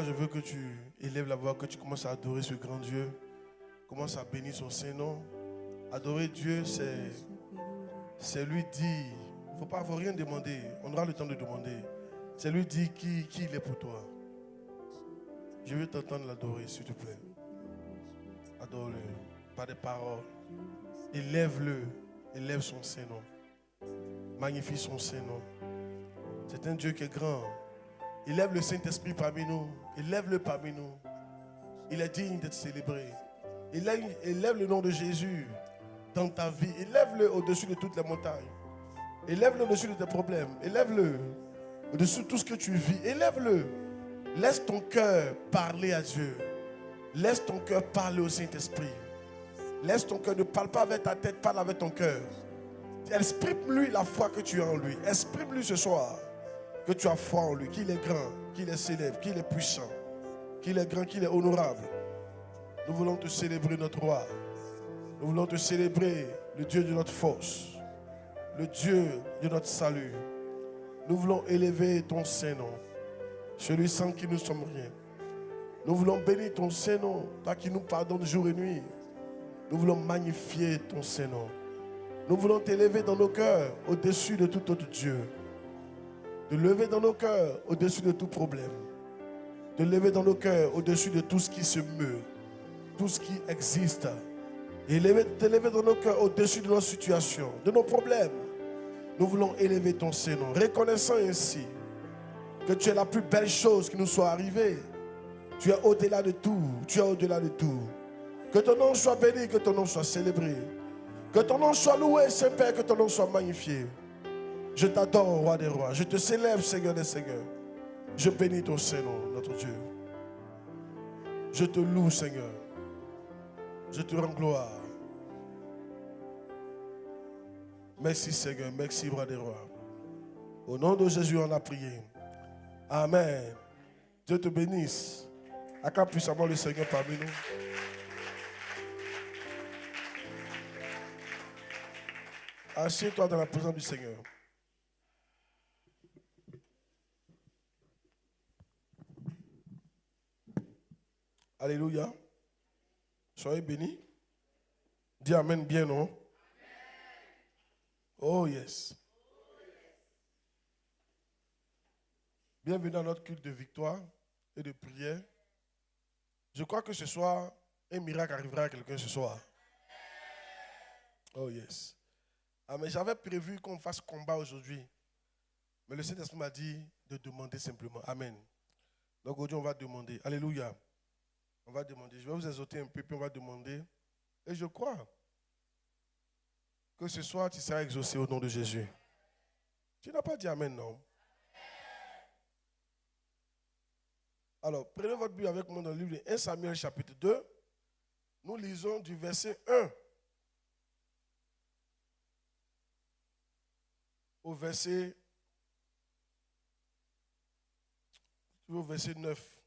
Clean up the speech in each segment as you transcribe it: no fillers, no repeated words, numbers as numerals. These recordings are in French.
Je veux que tu élèves la voix, que tu commences à adorer ce grand Dieu. Commence à bénir son Saint-Nom. Adorer Dieu, c'est lui dire. Il ne faut rien demander. On aura le temps de demander. C'est lui dire qui il est pour toi. Je veux t'entendre l'adorer, s'il te plaît. Adore-le. Par des paroles. Élève-le. Élève son Saint-Nom. Magnifie son Saint-Nom. C'est un Dieu qui est grand. Élève le Saint-Esprit parmi nous. Élève-le parmi nous. Il est digne d'être célébré. Élève le nom de Jésus dans ta vie. Élève-le au-dessus de toutes les montagnes. Élève-le au-dessus de tes problèmes. Élève-le au-dessus de tout ce que tu vis. Élève-le. Laisse ton cœur parler à Dieu. Laisse ton cœur parler au Saint-Esprit. Laisse ton cœur, ne parle pas avec ta tête, parle avec ton cœur. Exprime-lui la foi que tu as en lui. Exprime-lui ce soir que tu as foi en lui, qu'il est grand, qu'il est célèbre, qu'il est puissant, qu'il est grand, qu'il est honorable. Nous voulons te célébrer, notre roi. Nous voulons te célébrer, le Dieu de notre force, le Dieu de notre salut. Nous voulons élever ton Saint-Nom, celui sans qui nous ne sommes rien. Nous voulons bénir ton Saint-Nom, toi qui nous pardonnes jour et nuit. Nous voulons magnifier ton Saint-Nom. Nous voulons t'élever dans nos cœurs au-dessus de tout autre Dieu. De lever dans nos cœurs au-dessus de tout problème. De lever dans nos cœurs au-dessus de tout ce qui se meut, tout ce qui existe. Et t'élever dans nos cœurs au-dessus de nos situations, de nos problèmes. Nous voulons élever ton Saint-Nom, reconnaissant ainsi que tu es la plus belle chose qui nous soit arrivée. Tu es au-delà de tout, tu es au-delà de tout. Que ton nom soit béni, que ton nom soit célébré. Que ton nom soit loué, Saint-Père, que ton nom soit magnifié. Je t'adore, roi des rois. Je te célèbre, Seigneur des seigneurs. Je bénis ton Saint-Nom, notre Dieu. Je te loue, Seigneur. Je te rends gloire. Merci, Seigneur. Merci, roi des rois. Au nom de Jésus, on a prié. Amen. Dieu te bénisse. Acclame puissamment le Seigneur parmi nous. Assieds-toi dans la présence du Seigneur. Alléluia. Soyez bénis. Dis Amen bien, non? Amen. Oh yes. Bienvenue dans notre culte de victoire et de prière. Je crois que ce soir, un miracle arrivera à quelqu'un ce soir. Oh yes. Ah, mais j'avais prévu qu'on fasse combat aujourd'hui. Mais le Saint-Esprit m'a dit de demander simplement. Amen. Donc aujourd'hui, on va demander. Alléluia. On va demander. Je vais vous exhorter un peu, puis on va demander. Et je crois que ce soir, tu seras exaucé au nom de Jésus. Tu n'as pas dit Amen, non? Alors, prenez votre Bible avec moi dans le livre de 1 Samuel chapitre 2. Nous lisons du verset 1 au verset 9.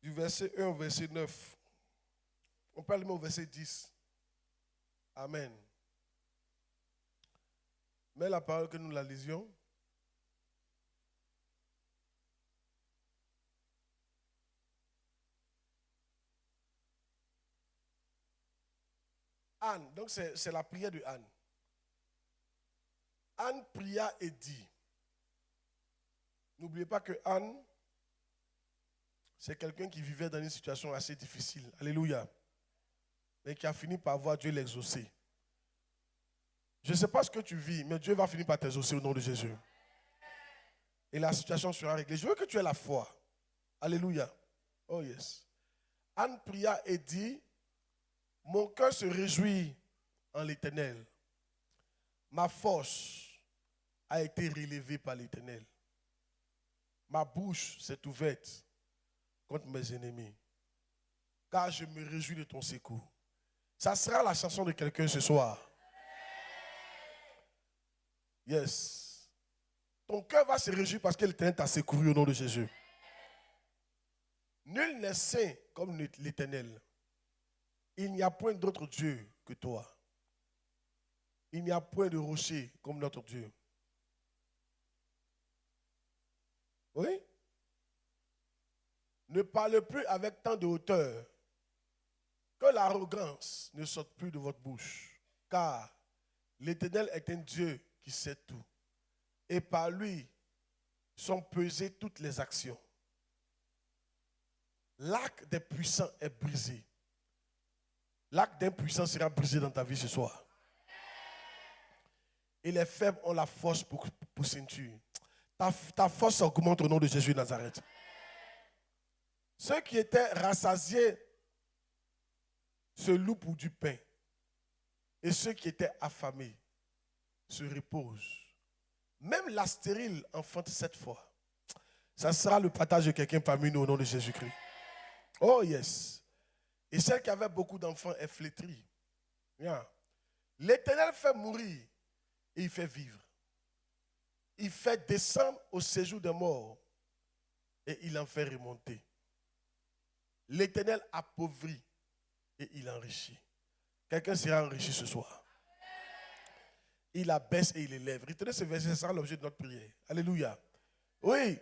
Du verset 1 au verset 9. On peut aller au verset 10. Amen. Mais la parole que nous la lisions. Anne, donc c'est la prière de Anne. Anne pria et dit. N'oubliez pas que Anne, c'est quelqu'un qui vivait dans une situation assez difficile. Alléluia. Mais qui a fini par voir Dieu l'exaucer. Je ne sais pas ce que tu vis, mais Dieu va finir par t'exaucer au nom de Jésus. Et la situation sera réglée. Je veux que tu aies la foi. Alléluia. Oh yes. Anne pria et dit, mon cœur se réjouit en l'Éternel. Ma force a été relevée par l'Éternel. Ma bouche s'est ouverte contre mes ennemis. Car je me réjouis de ton secours. Ça sera la chanson de quelqu'un ce soir. Yes. Ton cœur va se réjouir parce que l'Éternel t'a secouru au nom de Jésus. Nul n'est saint comme l'Éternel. Il n'y a point d'autre Dieu que toi. Il n'y a point de rocher comme notre Dieu. Oui. Ne parle plus avec tant de hauteur, que l'arrogance ne sorte plus de votre bouche. Car l'Éternel est un Dieu qui sait tout. Et par lui sont pesées toutes les actions. L'arc des puissants est brisé. L'arc d'un puissant sera brisé dans ta vie ce soir. Et les faibles ont la force pour ceinture. Ta force augmente au nom de Jésus de Nazareth. Ceux qui étaient rassasiés se louent pour du pain. Et ceux qui étaient affamés se reposent. Même la stérile enfante 7 fois. Ça sera le partage de quelqu'un parmi nous au nom de Jésus-Christ. Oh yes. Et celle qui avait beaucoup d'enfants est flétrie. Yeah. L'Éternel fait mourir et il fait vivre. Il fait descendre au séjour des morts et il en fait remonter. L'Éternel appauvrit et il enrichit. Quelqu'un sera enrichi ce soir. Il abaisse et il élève. Retenez ce verset, ce sera l'objet de notre prière. Alléluia. Oui.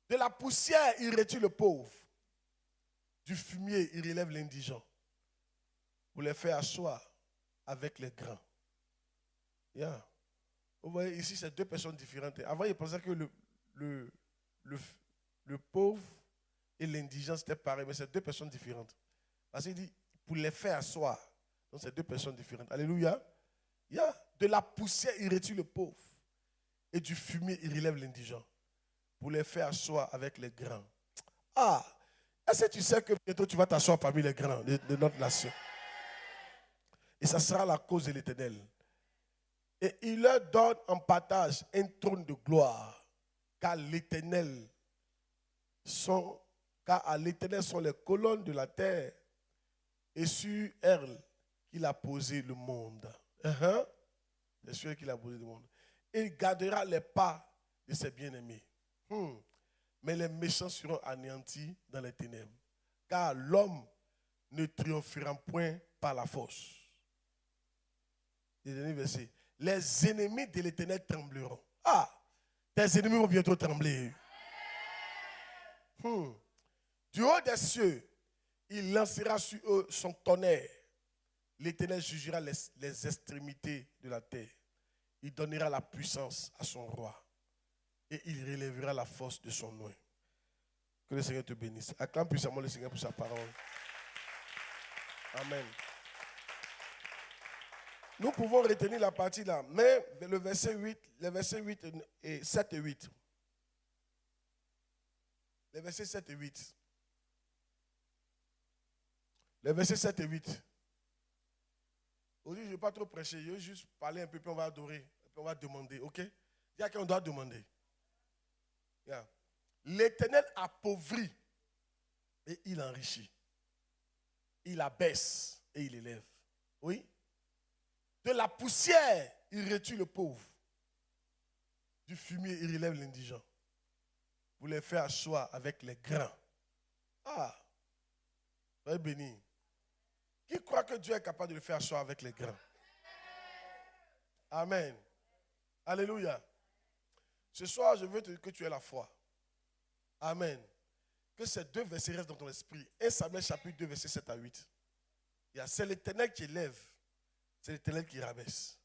De la poussière, il retire le pauvre. Du fumier, il relève l'indigent. Pour les faire asseoir avec les grands. Yeah. Vous voyez, ici, c'est 2 personnes différentes. Avant, il pensait que le pauvre et l'indigent, c'était pareil. Mais c'est 2 personnes différentes. Parce qu'il dit, pour les faire asseoir. Donc, c'est 2 personnes différentes. Alléluia. Yeah. De la poussière, il retire le pauvre. Et du fumier, il relève l'indigent. Pour les faire asseoir avec les grands. Ah, est-ce que tu sais que bientôt tu vas t'asseoir parmi les grands de notre nation? Et ça sera la cause de l'Éternel. Et il leur donne en partage un trône de gloire. Car à l'Éternel sont les colonnes de la terre. Et sur elle qu'il a posé le monde. C'est sur elle qu'il a posé le monde. Il gardera les pas de ses bien-aimés. Mais les méchants seront anéantis dans les ténèbres. Car l'homme ne triomphera point par la force. Le dernier verset. Les ennemis de l'Éternel trembleront. Ah, tes ennemis vont bientôt trembler. Du haut des cieux, il lancera sur eux son tonnerre. L'Éternel jugera les extrémités de la terre. Il donnera la puissance à son roi. Et il relèvera la force de son nom. Que le Seigneur te bénisse. Acclame puissamment le Seigneur pour sa parole. Amen. Nous pouvons retenir la partie là, mais le verset 8, les versets 8 et 7 et 8. Les versets 7 et 8. Les versets 7 et 8. Aujourd'hui, je ne vais pas trop prêcher, je vais juste parler un peu, puis on va adorer, puis on va demander, ok? Il y a qu'on doit demander. Yeah. L'Éternel appauvrit et il enrichit. Il abaisse et il élève. Oui? De la poussière, il retire le pauvre. Du fumier, il relève l'indigent. Pour les faire asseoir avec les grands. Ah! Soyez bénis. Qui croit que Dieu est capable de le faire asseoir avec les grands? Amen. Alléluia. Ce soir, je veux que tu aies la foi. Amen. Que ces 2 versets restent dans ton esprit. 1 Samuel chapitre 2, verset 7 à 8. C'est l'Éternel qui élève. C'est l'Éternel qui rabaisse.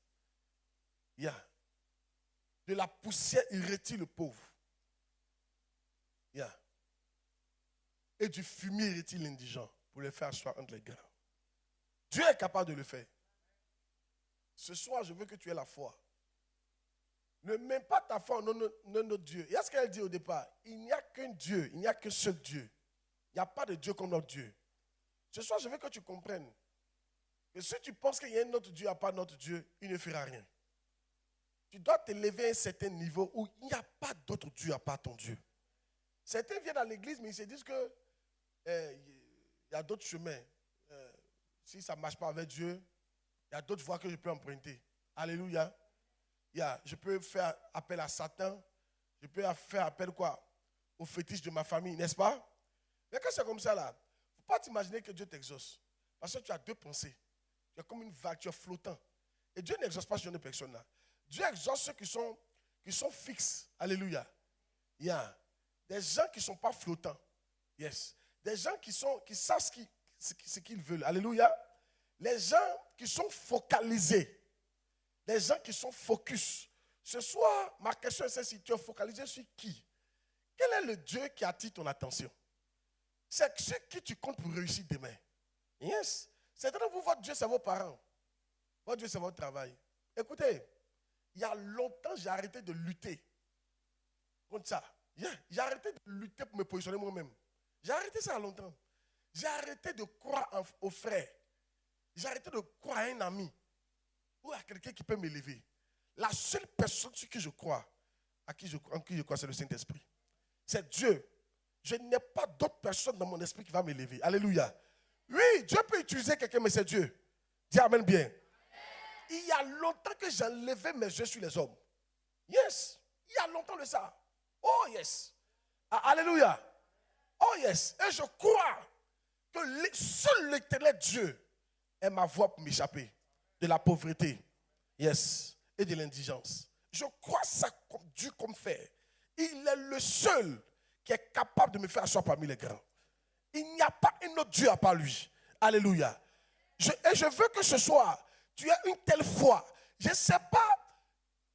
De la poussière, il retire le pauvre. Et du fumier, il retire l'indigent pour le faire asseoir entre les grands. Dieu est capable de le faire. Ce soir, je veux que tu aies la foi. Ne mets pas ta foi en notre Dieu. Et ce qu'elle dit au départ, il n'y a qu'un Dieu, il n'y a qu'un seul Dieu. Il n'y a pas de Dieu comme notre Dieu. Ce soir, je veux que tu comprennes que si tu penses qu'il y a un autre Dieu à part notre Dieu, il ne fera rien. Tu dois t'élever à un certain niveau où il n'y a pas d'autre Dieu à part ton Dieu. Certains viennent à l'église, mais ils se disent que il y a d'autres chemins. Si ça ne marche pas avec Dieu, il y a d'autres voies que je peux emprunter. Alléluia. Je peux faire appel à Satan. Je peux faire appel au fétiche de ma famille, n'est-ce pas? Mais quand c'est comme ça, là, il ne faut pas t'imaginer que Dieu t'exauce. Parce que tu as 2 pensées. Tu es comme une vague, tu es flottant. Et Dieu n'exauce pas ce genre de personnes-là. Dieu exauce ceux qui sont qui sont fixes. Alléluia. Il y a des gens qui ne sont pas flottants. Yes. Des gens qui savent ce qu'ils veulent. Alléluia. Les gens qui sont focalisés. Les gens qui sont focus. Ce soir, ma question est celle-ci. Tu es focalisé sur qui? Quel est le Dieu qui attire ton attention? C'est sur qui tu comptes pour réussir demain. Yes. Certains de vous, votre Dieu, c'est vos parents. Votre Dieu, c'est votre travail. Écoutez, il y a longtemps, j'ai arrêté de lutter contre ça. J'ai arrêté de lutter pour me positionner moi-même. J'ai arrêté ça longtemps. J'ai arrêté de croire aux frères. J'ai arrêté de croire à un ami ou à quelqu'un qui peut m'élever. La seule personne sur qui je crois, en qui je crois, c'est le Saint-Esprit. C'est Dieu. Je n'ai pas d'autre personne dans mon esprit qui va m'élever. Alléluia. Oui, Dieu peut utiliser quelqu'un, mais c'est Dieu. Dis amen bien. Il y a longtemps que j'ai levé mes yeux sur les hommes. Yes. Il y a longtemps de ça. Oh yes. Alléluia. Oh yes. Et je crois que seul l'éternel Dieu est ma voie pour m'échapper de la pauvreté. Yes. Et de l'indigence. Je crois ça comme Dieu comme fait. Il est le seul qui est capable de me faire asseoir parmi les grands. Il n'y a pas un autre Dieu à part lui. Alléluia. Et je veux que ce soir, tu aies une telle foi. Je ne sais pas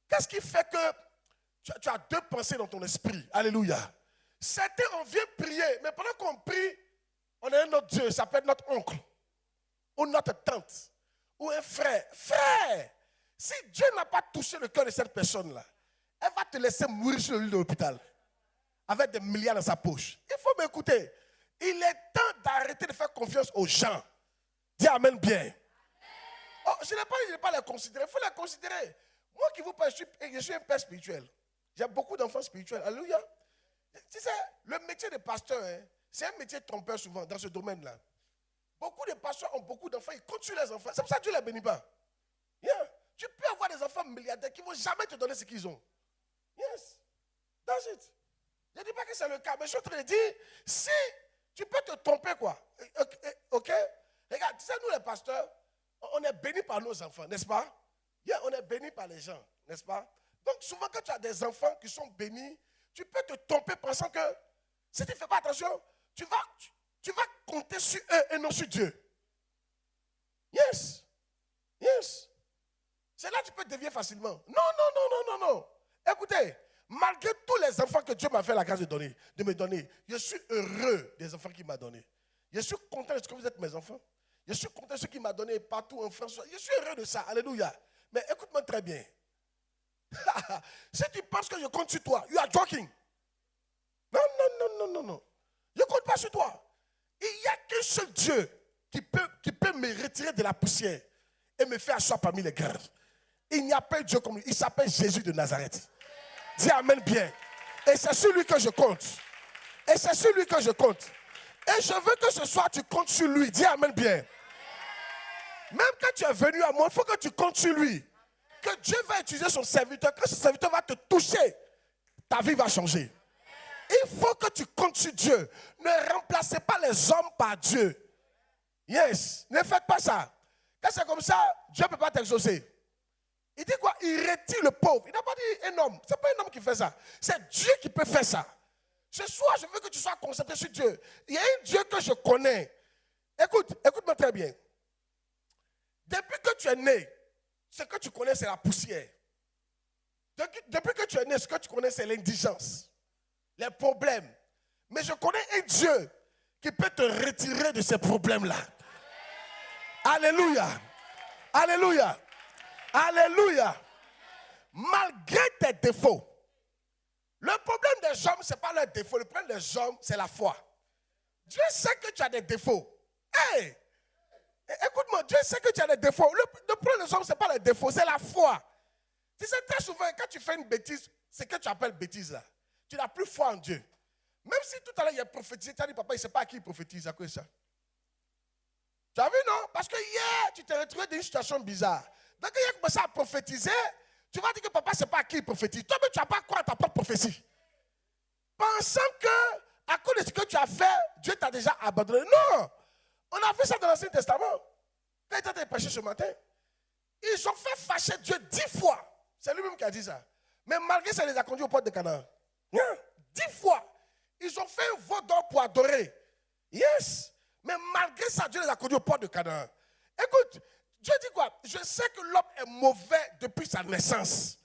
qu'est-ce qui fait que tu as deux pensées dans ton esprit. Alléluia. Certains, on vient prier, mais pendant qu'on prie, on a un autre Dieu. Ça peut être notre oncle, ou notre tante, ou un frère. Frère, si Dieu n'a pas touché le cœur de cette personne-là, elle va te laisser mourir sur le lit de l'hôpital avec des milliards dans sa poche. Il faut m'écouter. Il est temps d'arrêter de faire confiance aux gens. Dis amen bien. Oh, je n'ai pas les considérer. Il faut les considérer. Moi qui vous parle, je suis un père spirituel. J'ai beaucoup d'enfants spirituels. Alléluia. Tu sais, le métier de pasteur, c'est un métier trompeur souvent dans ce domaine-là. Beaucoup de pasteurs ont beaucoup d'enfants. Ils comptent sur les enfants. C'est pour ça que Dieu ne les bénit pas. Yeah. Tu peux avoir des enfants milliardaires qui ne vont jamais te donner ce qu'ils ont. Yes. That's it. Je ne dis pas que c'est le cas, mais je suis en train de dire, si tu peux te tromper, quoi. Ok? Regarde, tu sais, nous les pasteurs, on est bénis par nos enfants, n'est-ce pas? Yeah, on est bénis par les gens, n'est-ce pas? Donc souvent quand tu as des enfants qui sont bénis, tu peux te tromper pensant que si tu ne fais pas attention, tu vas compter sur eux et non sur Dieu. Yes. Yes. C'est là que tu peux dévier facilement. Non. Écoutez, malgré tous les enfants que Dieu m'a fait la grâce de me donner, je suis heureux des enfants qu'il m'a donnés. Je suis content de ce que vous êtes mes enfants. Je suis content de ce qu'il m'a donné partout en France. Je suis heureux de ça. Alléluia. Mais écoute-moi très bien. Si tu penses que je compte sur toi, you are joking. Non. Je ne compte pas sur toi. Il n'y a qu'un seul Dieu qui peut me retirer de la poussière et me faire asseoir parmi les grands. Il n'y a pas de Dieu comme lui. Il s'appelle Jésus de Nazareth. Dis amen bien. Et c'est celui que je compte. Et je veux que ce soir tu comptes sur lui. Dis amen bien. Même quand tu es venu à moi, il faut que tu comptes sur lui. Que Dieu va utiliser son serviteur. Quand ce serviteur va te toucher, ta vie va changer. Il faut que tu comptes sur Dieu. Ne remplacez pas les hommes par Dieu. Yes. Ne faites pas ça. Quand c'est comme ça, Dieu ne peut pas t'exaucer. Il dit quoi? Il retire le pauvre. Il n'a pas dit un homme. Ce n'est pas un homme qui fait ça. C'est Dieu qui peut faire ça. Ce soir, je veux que tu sois concentré sur Dieu. Il y a un Dieu que je connais. Écoute-moi très bien. Depuis que tu es né, ce que tu connais, c'est la poussière. Depuis que tu es né, ce que tu connais, c'est l'indigence, les problèmes. Mais je connais un Dieu qui peut te retirer de ces problèmes-là. Alléluia. Alléluia. Alléluia. Malgré tes défauts. Le problème des hommes, ce n'est pas leur défaut. Le problème des hommes, c'est la foi. Dieu sait que tu as des défauts. Hey! Écoute-moi, Dieu sait que tu as des défauts. Le problème des hommes, ce n'est pas les défauts, c'est la foi. Tu sais, très souvent, quand tu fais une bêtise, c'est que tu appelles bêtise là. Tu n'as plus foi en Dieu. Même si tout à l'heure il a prophétisé, tu as dit, papa, il ne sait pas à qui il prophétise, à quoi ça? Tu as vu, non? Parce que hier, tu t'es retrouvé dans une situation bizarre. Donc, quand il a commencé à prophétiser, tu vas dire que papa, ce n'est pas à qui il prophétise. Toi, mais tu n'as pas croire à ta propre prophétie. Pensant que, à cause de ce que tu as fait, Dieu t'a déjà abandonné. Non! On a fait ça dans l'Ancien Testament. Quand il était prêché ce matin, ils ont fait fâcher Dieu 10 fois. C'est lui-même qui a dit ça. Mais malgré ça, il les a conduits aux portes de Canaan. 10 fois. Ils ont fait un veau d'or pour adorer. Yes. Mais malgré ça, Dieu les a conduits aux portes de Canaan. Écoute, Dieu dit quoi? Je sais que l'homme est mauvais depuis sa naissance.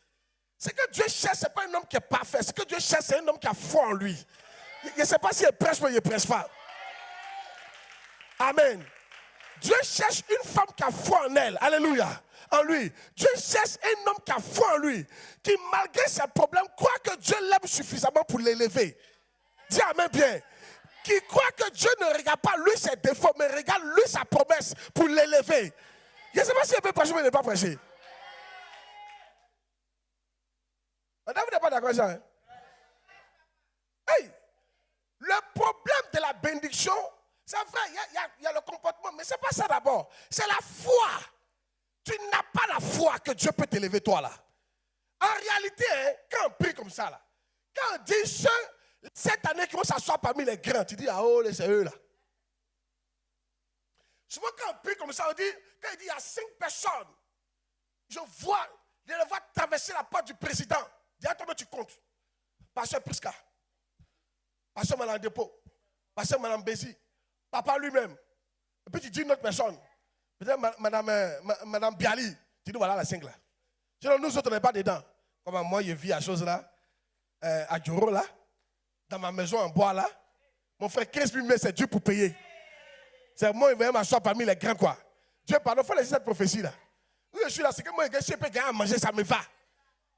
Ce que Dieu cherche, ce n'est pas un homme qui est parfait. Ce que Dieu cherche, c'est un homme qui a foi en lui. Je ne sais pas s'il prêche ou il ne prêche pas. Amen. Dieu cherche une femme qui a foi en elle. Alléluia. En lui. Dieu cherche un homme qui a foi en lui. Qui, malgré ses problèmes, croit que Dieu l'aime suffisamment pour l'élever. Dis amen bien. Qui croit que Dieu ne regarde pas lui ses défauts, mais regarde lui sa promesse pour l'élever. Je ne sais pas s'il peut prêcher ou il ne peut pas prêcher. Madame, vous n'êtes pas d'accord, Jean? Hey, le problème de la bénédiction, c'est vrai, il y a le comportement, mais ce n'est pas ça d'abord. C'est la foi. Tu n'as pas la foi que Dieu peut t'élever toi là. En réalité, quand on prie comme ça là, quand on dit cette année qui vont s'asseoir parmi les grands, tu dis, ah oh, c'est eux là. Souvent quand on prie comme ça, on dit, quand il dit, il y a 5 personnes, je les vois traverser la porte du président. Dis à toi, tu comptes. Pasteur Priska, Pasteur Madame Dépôt, Pasteur Madame Bézi, Papa lui-même. Et puis tu dis une autre personne. Peut-être Madame Biali. Tu dis voilà la 5 là. Sinon nous autres on n'est pas dedans. Comme moi je vis à chose là, à Djoro là, dans ma maison en bois là. Mon frère 15 000 mais c'est Dieu pour payer. C'est moi il va m'asseoir parmi les grands quoi. Dieu pardon, il faut laisser cette prophétie là. Où je suis là, c'est que moi je peux gagner à manger, ça me va.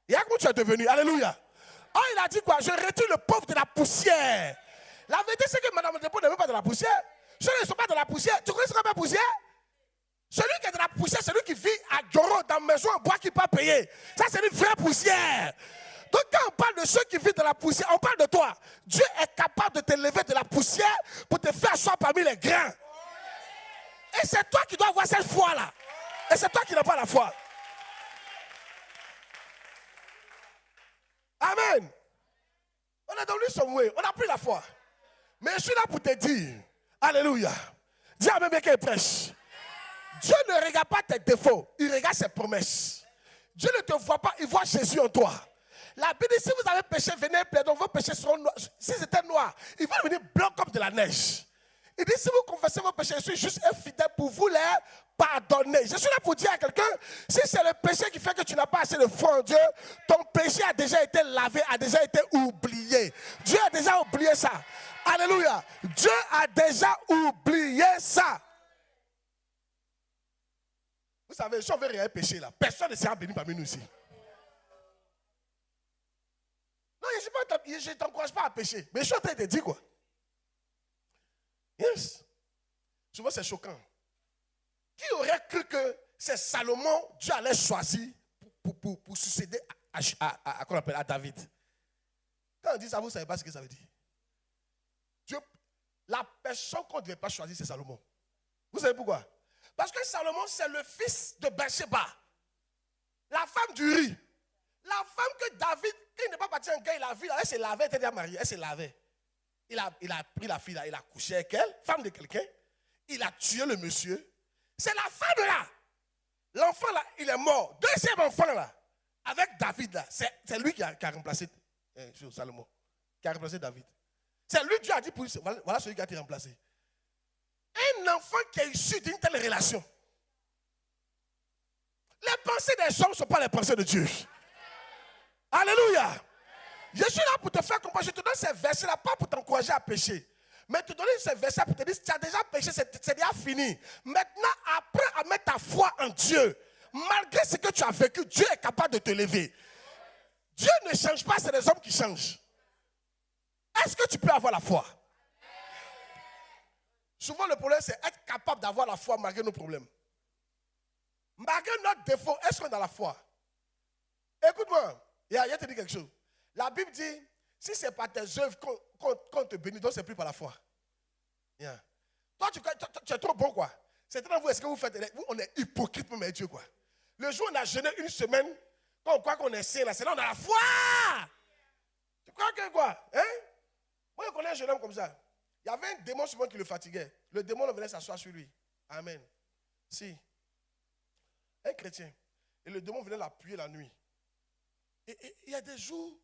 Et à quoi tu es devenu? Alléluia. Oh, il a dit quoi? Je retire le pauvre de la poussière. La vérité, c'est que Madame Dépôt n'est même pas de la poussière. Ceux qui ne sont pas de la poussière, tu connais ce qu'on appelle poussière? Celui qui est de la poussière, c'est celui qui vit à Djoro, dans une maison en bois qui ne peut pas payer. Ça, c'est une vraie poussière. Donc, quand on parle de ceux qui vivent de la poussière, on parle de toi. Dieu est capable de te lever de la poussière pour te faire asseoir parmi les grands. Et c'est toi qui dois avoir cette foi-là. Et c'est toi qui n'as pas la foi. Amen. On est dans lui somewhere. On a pris la foi. Mais je suis là pour te dire, alléluia. Dis à même bien qu'il prêche. Dieu ne regarde pas tes défauts, il regarde ses promesses. Dieu ne te voit pas, il voit Jésus en toi. La Bible dit, si vous avez péché, venez plaider, vos péchés seront noirs. Si c'était noir, il va devenir blanc comme de la neige. Il dit, si vous confessez vos péchés, je suis juste infidèle pour vous les pardonner. Je suis là pour dire à quelqu'un, si c'est le péché qui fait que tu n'as pas assez de foi en Dieu, ton péché a déjà été lavé, a déjà été oublié. Dieu a déjà oublié ça. Alléluia. Dieu a déjà oublié ça. Vous savez, si on veut rien péché là, personne ne sera béni parmi nous ici. Non, je ne t'encourage pas à pécher. Mais je suis en train de te dire quoi. Yes. Souvent c'est choquant. Qui aurait cru que c'est Salomon, Dieu allait choisir pour succéder à David? Quand on dit ça, vous ne savez pas ce que ça veut dire. Dieu, la personne qu'on ne devait pas choisir, c'est Salomon. Vous savez pourquoi? Parce que Salomon, c'est le fils de Bathsheba, la femme d'Uri. La femme que David, qui n'est pas parti en guerre, il a vu, elle s'est lavée, elle était déjà mariée, elle s'est lavée. Il a pris la fille là, il a couché avec elle, femme de quelqu'un. Il a tué le monsieur. C'est la femme là. L'enfant là, il est mort. Deuxième enfant là, avec David là, c'est lui qui a remplacé Salomon, qui a remplacé David. C'est lui, Dieu a dit, voilà celui qui a été remplacé. Un enfant qui est issu d'une telle relation. Les pensées des hommes ne sont pas les pensées de Dieu. Alléluia. Je suis là pour te faire comprendre. Je te donne ces versets-là, pas pour t'encourager à pécher. Mais te donner ces versets pour te dire, tu as déjà péché, c'est déjà fini. Maintenant, apprends à mettre ta foi en Dieu. Malgré ce que tu as vécu, Dieu est capable de te lever. Dieu ne change pas, c'est les hommes qui changent. Est-ce que tu peux avoir la foi? Souvent, le problème, c'est être capable d'avoir la foi malgré nos problèmes. Malgré notre défaut, est-ce qu'on a la foi? Écoute-moi, il te dit quelque chose. La Bible dit, si ce n'est pas tes œuvres qu'on te bénit, donc ce n'est plus par la foi. Yeah. Toi, tu es trop bon, quoi. C'est dans vous, est-ce que vous faites, on est hypocrite, mais Dieu, quoi. Le jour où on a jeûné une semaine, quand on croit qu'on est saint, là, c'est là on a la foi. Tu crois que quoi? Hein? Moi, je connais un jeune homme comme ça. Il y avait un démon souvent qui le fatiguait. Le démon venait s'asseoir sur lui. Amen. Si. Un chrétien. Et le démon venait l'appuyer la nuit. Et il y a des jours,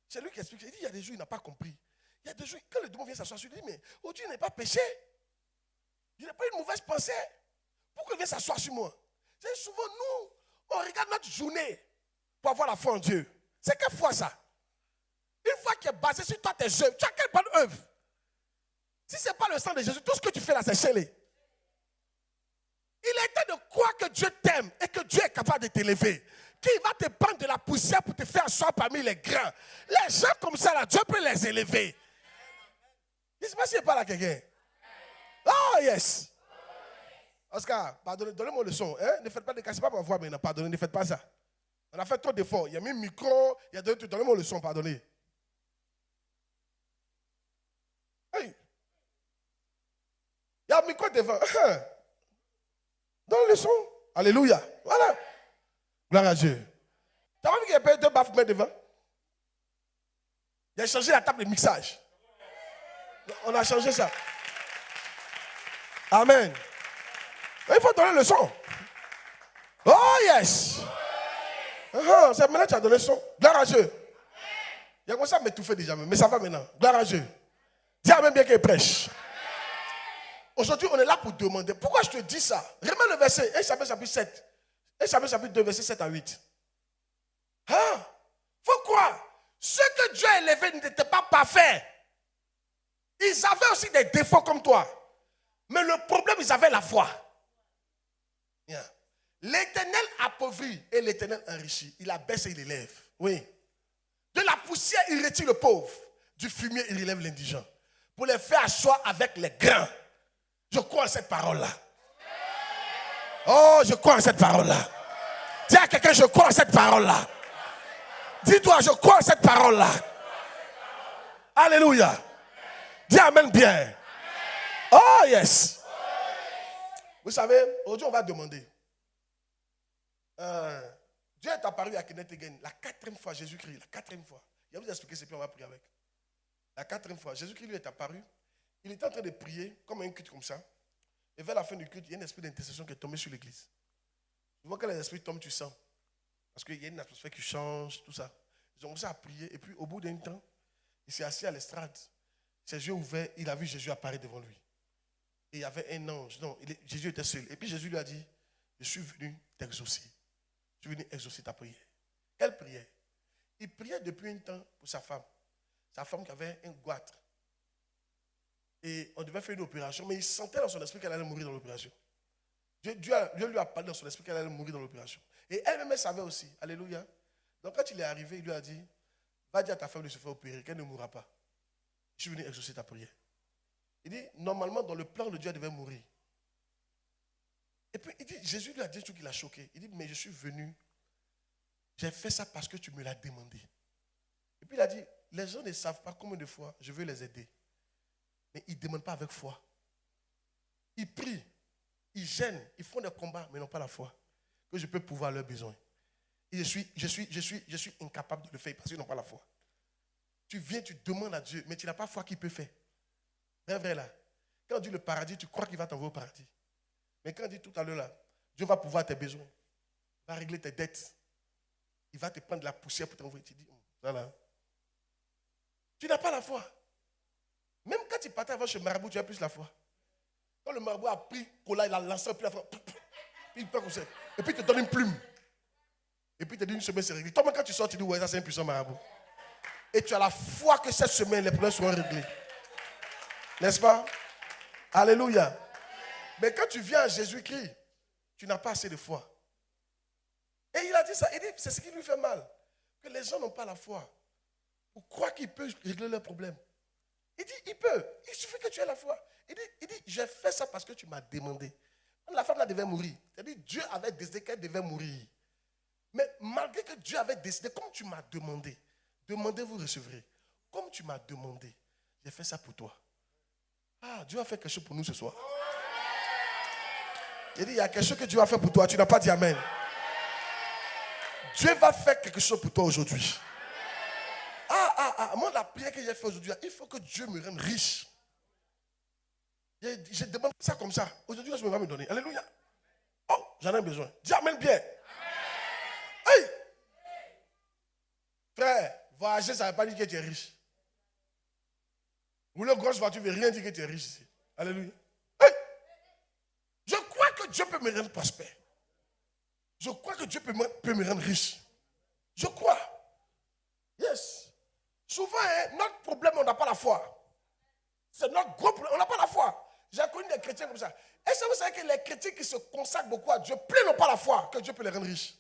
c'est lui qui explique, il dit, il y a des jours, il n'a pas compris. Il y a des jours, quand le démon vient s'asseoir sur lui, il dit, mais aujourd'hui, il n'est pas péché. Il n'a pas une mauvaise pensée. Pourquoi il vient s'asseoir sur moi? C'est souvent nous, on regarde notre journée pour avoir la foi en Dieu. C'est quelle foi ça? Une foi qui est basée sur toi, tes œuvres. Tu as quelle bonne œuvre? Si ce n'est pas le sang de Jésus, tout ce que tu fais là, c'est scellé. Il est temps de croire que Dieu t'aime et que Dieu est capable de t'élever. Qu'il va te prendre de la poussière pour te faire asseoir parmi les grands. Les gens comme ça, là, Dieu peut les élever. Je ne sais pas s'il n'y a pas là quelqu'un. Oh yes. Oscar, pardonnez, donnez-moi le son. Hein? Ne faites pas de cassez pas ma voix maintenant. Pardonnez, ne faites pas ça. On a fait trop d'efforts. Il y a mis un micro, il y a donné tout. Donnez-moi le son, pardonnez. Hey. Il y a un micro devant. Donne le son. Alléluia. Voilà. Gloire à Dieu. Tu as vu qu'il y a deux bafouements devant? Il a changé la table de mixage. On a changé ça. Amen. Il faut donner le son. Oh yes. C'est maintenant que tu as donné le son. Gloire à Dieu. Il a commencé à m'étouffer déjà, mais ça va maintenant. Gloire à Dieu. Dis Amen bien qu'il prêche. Aujourd'hui, on est là pour demander. Pourquoi je te dis ça? Remets le verset. 1 Samuel chapitre 7. 1 Samuel chapitre 2, verset 7 à 8. Faut croire. Ceux que Dieu a élevés n'étaient pas parfaits. Ils avaient aussi des défauts comme toi. Mais le problème, ils avaient la foi. Yeah. L'Éternel appauvrit et l'Éternel enrichit. Il abaisse et il élève. Oui. De la poussière, il retire le pauvre. Du fumier, il relève l'indigent. Pour les faire asseoir avec les grands. Je crois en cette parole-là. Oh, je crois en cette parole-là. Dis à quelqu'un, je crois en cette parole-là. Dis-toi, je crois en cette parole-là. Alléluia. Dis Amen bien. Oh, yes. Vous savez, aujourd'hui, on va demander. Dieu est apparu à Kenneth Hagin la 4e fois, Jésus-Christ, la 4e fois. Il va vous expliquer, c'est puis on va prier avec. La 4e fois, Jésus-Christ lui est apparu. Il était en train de prier, comme un culte comme ça. Et vers la fin du culte, il y a un esprit d'intercession qui est tombé sur l'église. Tu vois quand les esprits tombent, tu sens. Parce qu'il y a une atmosphère qui change, tout ça. Ils ont commencé à prier. Et puis, au bout d'un temps, il s'est assis à l'estrade. Ses yeux ouverts, il a vu Jésus apparaître devant lui. Et il y avait un ange. Non, Jésus était seul. Et puis, Jésus lui a dit, je suis venu t'exaucer. Je suis venu exaucer ta prière. Quelle prière? Il priait depuis un temps pour sa femme. Sa femme qui avait un goitre. Et on devait faire une opération, mais il sentait dans son esprit qu'elle allait mourir dans l'opération. Dieu lui a parlé dans son esprit qu'elle allait mourir dans l'opération. Et elle-même, elle savait aussi. Alléluia. Donc quand il est arrivé, il lui a dit, va dire à ta femme de se faire opérer, qu'elle ne mourra pas. Je suis venu exaucer ta prière. Il dit, normalement, dans le plan de Dieu, elle devait mourir. Et puis, il dit, Jésus lui a dit tout qui l'a choqué. Il dit, mais je suis venu, j'ai fait ça parce que tu me l'as demandé. Et puis il a dit, les gens ne savent pas combien de fois je veux les aider. Mais ils ne demandent pas avec foi. Ils prient, ils gênent, ils font des combats, mais n'ont pas la foi. Que je peux pouvoir leurs besoins. Et je suis incapable de le faire parce qu'ils n'ont pas la foi. Tu viens, tu demandes à Dieu, mais tu n'as pas foi qu'il peut faire. Vrai, vrai là. Quand on dit le paradis, tu crois qu'il va t'envoyer au paradis. Mais quand on dit tout à l'heure là, Dieu va pouvoir tes besoins. Il va régler tes dettes. Il va te prendre de la poussière pour t'envoyer. Tu dis, voilà. Tu n'as pas la foi. Même quand tu partais avant chez le marabout, tu as plus la foi. Quand le marabout a pris cola, il a lancé, puis il prend comme ça. Et puis il te donne une plume. Et puis il te dit une semaine, c'est réglé. Toi, quand tu sors, tu dis, ouais, ça c'est un puissant marabout. Et tu as la foi que cette semaine, les problèmes seront réglés. N'est-ce pas? Alléluia. Mais quand tu viens à Jésus-Christ, tu n'as pas assez de foi. Et il a dit ça. Il dit, c'est ce qui lui fait mal. Que les gens n'ont pas la foi. Pour croire qu'il peut régler leurs problèmes. Il dit, il peut. Il suffit que tu aies la foi. Il dit, j'ai fait ça parce que tu m'as demandé. La femme là devait mourir. C'est-à-dire, Dieu avait décidé qu'elle devait mourir. Mais malgré que Dieu avait décidé, comme tu m'as demandé, demandez, vous recevrez. Comme tu m'as demandé, j'ai fait ça pour toi. Ah, Dieu a fait quelque chose pour nous ce soir. Il dit, il y a quelque chose que Dieu a fait pour toi. Tu n'as pas dit Amen. Dieu va faire quelque chose pour toi aujourd'hui. Moi, la prière que j'ai faite aujourd'hui, il faut que Dieu me rende riche. Je demande ça comme ça. Aujourd'hui, je vais me donner. Alléluia. Oh, j'en ai besoin. Dis Amen bien. Hey. Frère, voyager, ça ne veut pas dire que tu es riche. Rouler une grosse voiture ne veut rien dire que tu es riche ici. Alléluia. Hey! Je crois que Dieu peut me rendre prospère. Je crois que Dieu peut me rendre riche. Je crois. Yes. Souvent, notre problème, on n'a pas la foi. C'est notre gros problème. On n'a pas la foi. J'ai connu des chrétiens comme ça. Est-ce que vous savez que les chrétiens qui se consacrent beaucoup à Dieu, plus n'ont pas la foi que Dieu peut les rendre riches?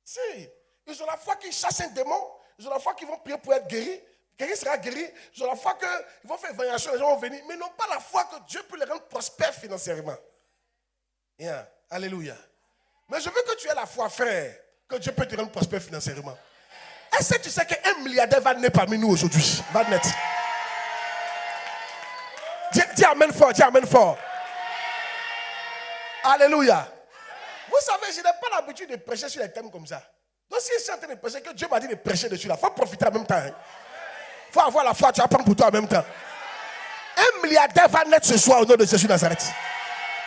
Si. Ils ont la foi qu'ils chassent un démon. Ils ont la foi qu'ils vont prier pour être guéris. Guéri sera guéri. Ils ont la foi qu'ils vont faire évaluation, les gens vont venir. Mais ils n'ont pas la foi que Dieu peut les rendre prospères financièrement. Yeah. Alléluia. Mais je veux que tu aies la foi, frère, que Dieu peut te rendre prospère financièrement. Est-ce que tu sais qu'un milliardaire va naître parmi nous aujourd'hui? Va naître. Dis amen fort, dis amen fort. Alléluia. Vous savez, je n'ai pas l'habitude de prêcher sur des thèmes comme ça. Donc si je suis en train de prêcher, que Dieu m'a dit de prêcher dessus là, il faut profiter en même temps. Il faut avoir la foi, tu vas prendre pour toi en même temps. Un milliardaire va naître ce soir au nom de Jésus de Nazareth.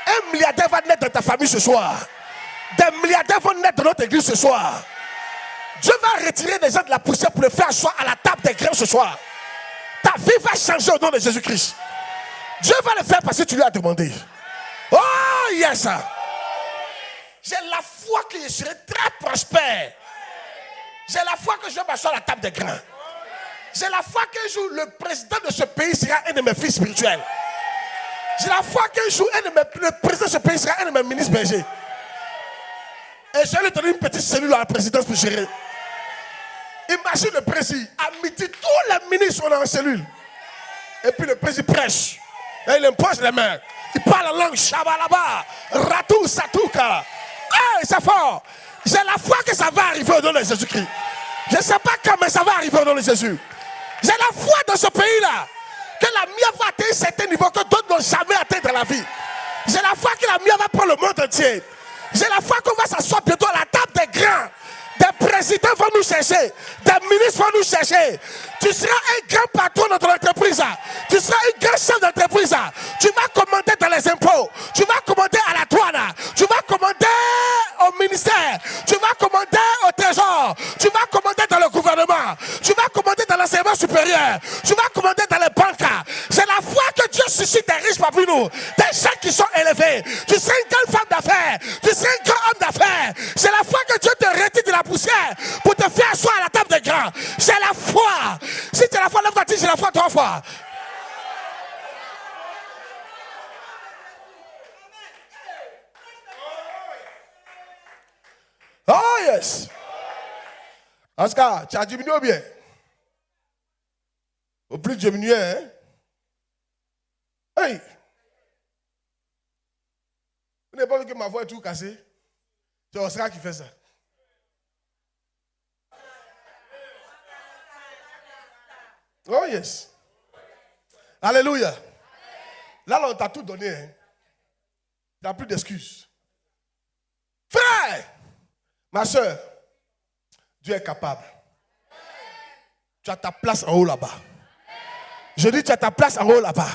Un milliardaire va naître dans ta famille ce soir. Des milliardaires vont naître dans notre église ce soir. Dieu va retirer des gens de la poussière pour les faire asseoir à la table des grains ce soir. Ta vie va changer au nom de Jésus-Christ. Dieu va le faire parce que tu lui as demandé. Oh yes! J'ai la foi que je serai très prospère. J'ai la foi que je vais m'asseoir à la table des grains. J'ai la foi qu'un jour le président de ce pays sera un de mes fils spirituels. J'ai la foi qu'un jour le président de ce pays sera un de mes ministres bergers. Et je vais lui donner une petite cellule à la présidence pour gérer. Imagine le président, à midi, tous les ministres sont en cellule. Et puis le président prêche. Et il impose les mains. Il parle en langue shabalaba, ratou, satouka. Hey, c'est fort. J'ai la foi que ça va arriver au nom de Jésus-Christ. Je ne sais pas quand, mais ça va arriver au nom de Jésus. J'ai la foi dans ce pays-là. Que la mienne va atteindre un certain niveau que d'autres n'ont jamais atteint dans la vie. J'ai la foi que la mienne va prendre le monde entier. J'ai la foi qu'on va s'asseoir bientôt à la table des grands. Des présidents vont nous chercher. Des ministres vont nous chercher. Tu seras un grand patron dans ton entreprise. Tu seras un grand chef d'entreprise. Tu vas commander dans les impôts. Tu vas commander à la douane. Tu vas commander au ministère. Tu vas commander au trésor. Tu vas commander dans le gouvernement. Tu vas commander dans l'enseignement supérieur. Tu vas commander dans les banques. C'est la foi que Dieu suscite des riches parmi nous. Des gens qui sont élevés. Tu seras une grande femme d'affaires. Tu seras un grand homme d'affaires. C'est la foi que Dieu te retire de la poussière pour te faire asseoir à la table des grands. C'est la foi. Si tu as la foi, lève-toi, dis j'ai la foi 3 fois. Oh yes. Oscar, tu as diminué ou bien? Au plus diminué, hein? Hey! Vous n'avez pas vu que ma voix est tout cassée? C'est Oscar qui fait ça. Oh yes. Alléluia. Là, on t'a tout donné. Hein? Tu n'as plus d'excuses. Frère, ma soeur, Dieu est capable. Tu as ta place en haut là-bas. Je dis, tu as ta place en haut là-bas.